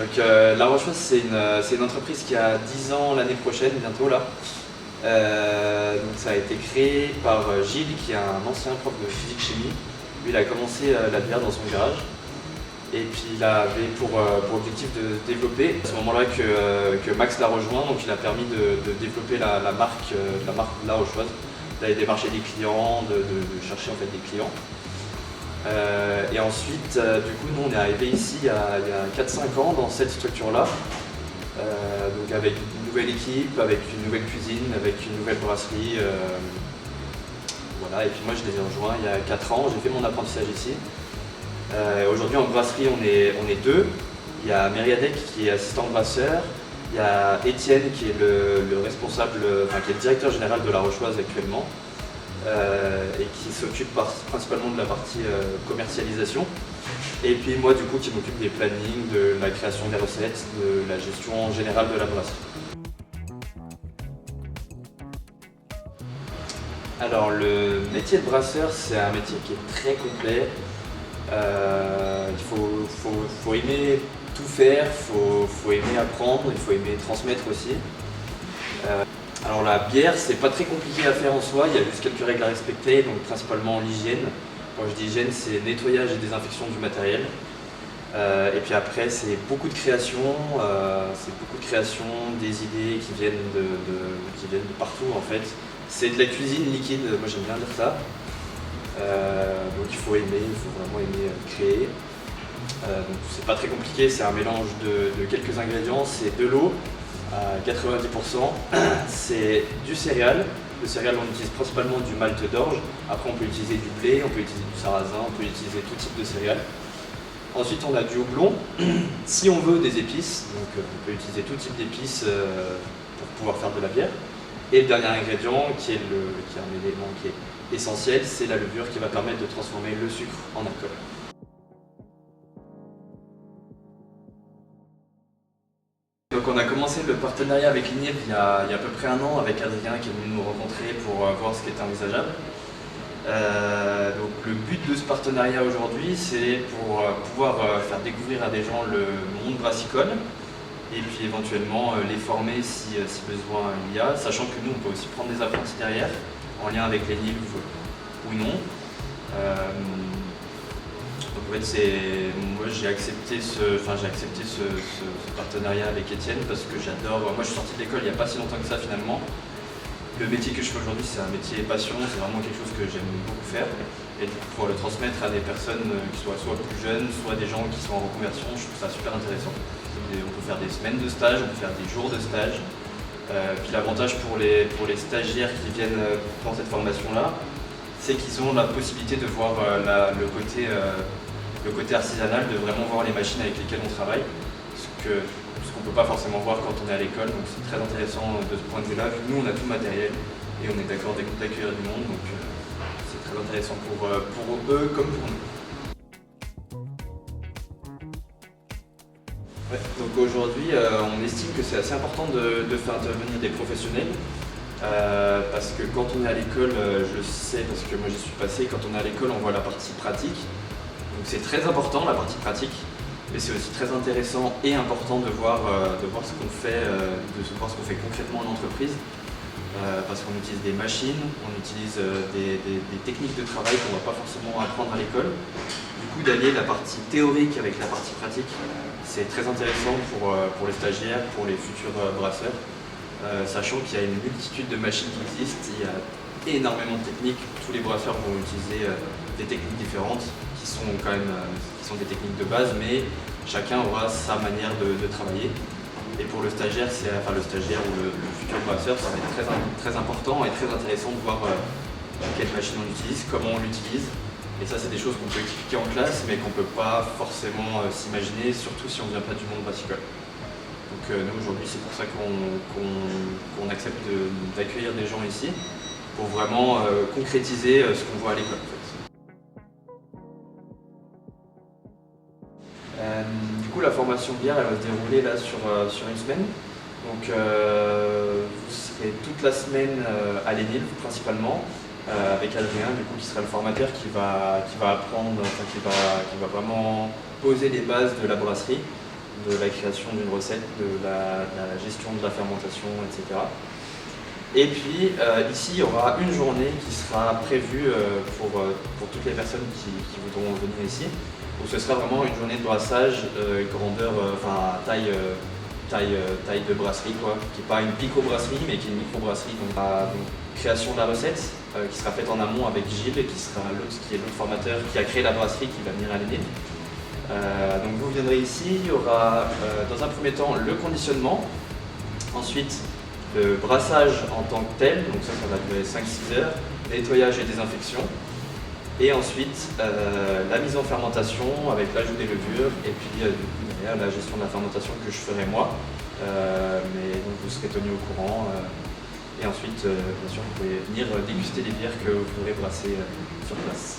Donc La Rochefosse, c'est une entreprise qui a 10 ans l'année prochaine, bientôt là. Donc ça a été créé par Gilles, qui est un ancien prof de physique-chimie. Lui, il a commencé la bière dans son garage. Et puis il avait pour objectif de développer. C'est à ce moment-là que Max l'a rejoint, donc il a permis de développer la marque La Rochefosse, d'aller démarcher des clients, de chercher en fait des clients. Et ensuite, du coup, nous on est arrivé ici il y a 4-5 ans dans cette structure-là, donc avec une nouvelle équipe, avec une nouvelle cuisine, avec une nouvelle brasserie. Voilà. Et puis moi je les ai rejoints il y a 4 ans, j'ai fait mon apprentissage ici. Aujourd'hui en brasserie on est deux. Il y a Mériadec qui est assistant brasseur, il y a Étienne qui est le responsable, qui est le directeur général de La Rochefosse actuellement. Et qui s'occupe principalement de la partie commercialisation. Et puis moi du coup qui m'occupe des plannings, de la création des recettes, de la gestion générale de la brasserie. Alors le métier de brasseur, c'est un métier qui est très complet. Il faut aimer tout faire, il faut aimer apprendre, il faut aimer transmettre aussi. Alors la bière, c'est pas très compliqué à faire en soi, il y a juste quelques règles à respecter, donc principalement l'hygiène. Quand je dis hygiène, c'est nettoyage et désinfection du matériel. Et puis après, c'est beaucoup de création, des idées qui viennent de partout en fait. C'est de la cuisine liquide, moi j'aime bien dire ça. Donc il faut vraiment aimer créer. Donc c'est pas très compliqué, c'est un mélange de quelques ingrédients, c'est de l'eau à 90%, c'est du céréal. Le céréal, on utilise principalement du malt d'orge. Après, on peut utiliser du blé, on peut utiliser du sarrasin, on peut utiliser tout type de céréales. Ensuite, on a du houblon. Si on veut des épices, donc on peut utiliser tout type d'épices pour pouvoir faire de la bière. Et le dernier ingrédient, qui est un élément qui est essentiel, c'est la levure qui va permettre de transformer le sucre en alcool. Donc on a commencé le partenariat avec l'INIEP il y a à peu près 1 an avec Adrien qui est venu nous rencontrer pour voir ce qui était envisageable. Donc le but de ce partenariat aujourd'hui, c'est pour pouvoir faire découvrir à des gens le monde brassicole et puis éventuellement les former si besoin il y a, sachant que nous on peut aussi prendre des apprentis derrière en lien avec les NIL ou non. Donc en fait, moi j'ai accepté ce partenariat avec Étienne parce que j'adore. Moi je suis sorti de l'école il n'y a pas si longtemps que ça finalement. Le métier que je fais aujourd'hui, c'est un métier passion, c'est vraiment quelque chose que j'aime beaucoup faire. Et pour le transmettre à des personnes qui soient soit plus jeunes, soit des gens qui sont en reconversion, je trouve ça super intéressant. On peut faire des semaines de stage, on peut faire des jours de stage. Puis l'avantage pour les stagiaires qui viennent dans cette formation-là, c'est qu'ils ont la possibilité de voir le côté artisanal, de vraiment voir les machines avec lesquelles on travaille, ce qu'on ne peut pas forcément voir quand on est à l'école, donc c'est très intéressant de ce point de vue-là. Nous on a tout le matériel et on est d'accord d'accueillir du monde, donc c'est très intéressant pour eux comme pour nous. Ouais, donc aujourd'hui on estime que c'est assez important de faire intervenir des professionnels. Parce que quand on est à l'école, je le sais parce que moi j'y suis passé, quand on est à l'école on voit la partie pratique. Donc c'est très important la partie pratique, mais c'est aussi très intéressant et important de voir ce qu'on fait, voir ce qu'on fait concrètement en entreprise. Parce qu'on utilise des machines, on utilise des techniques de travail qu'on ne va pas forcément apprendre à l'école. Du coup d'allier la partie théorique avec la partie pratique, c'est très intéressant pour les stagiaires, pour les futurs brasseurs. Sachant qu'il y a une multitude de machines qui existent, il y a énormément de techniques, tous les brasseurs vont utiliser des techniques différentes qui sont des techniques de base, mais chacun aura sa manière de travailler. Et pour le stagiaire, ou le futur brasseur, ça va être très, très important et très intéressant de voir quelle machine on utilise, comment on l'utilise. Et ça, c'est des choses qu'on peut expliquer en classe, mais qu'on ne peut pas forcément s'imaginer, surtout si on ne vient pas du monde brassicole. Donc nous aujourd'hui c'est pour ça qu'on accepte d'accueillir des gens ici pour vraiment concrétiser ce qu'on voit à l'école en fait. Du coup la formation bière elle va se dérouler là sur une semaine. Donc vous serez toute la semaine à l'ENIL principalement avec Adrien du coup qui sera le formateur qui va apprendre, qui va vraiment poser les bases de la brasserie. de la création d'une recette, de la gestion de la fermentation, etc. Et puis ici, il y aura une journée qui sera prévue pour toutes les personnes qui voudront venir ici, où ce sera vraiment une journée de brassage, grandeur, enfin taille de brasserie, quoi, qui n'est pas une pico-brasserie, mais qui est une micro-brasserie. Donc, création de la recette, qui sera faite en amont avec Gilles, qui est l'autre formateur qui a créé la brasserie, qui va venir à l'année. Donc vous viendrez ici, il y aura dans un premier temps le conditionnement, ensuite le brassage en tant que tel, donc ça va durer 5-6 heures, nettoyage et désinfection, et ensuite la mise en fermentation avec l'ajout des levures, et puis derrière la gestion de la fermentation que je ferai moi, mais donc vous serez tenu au courant, et ensuite bien sûr vous pouvez venir déguster les bières que vous pourrez brasser sur place.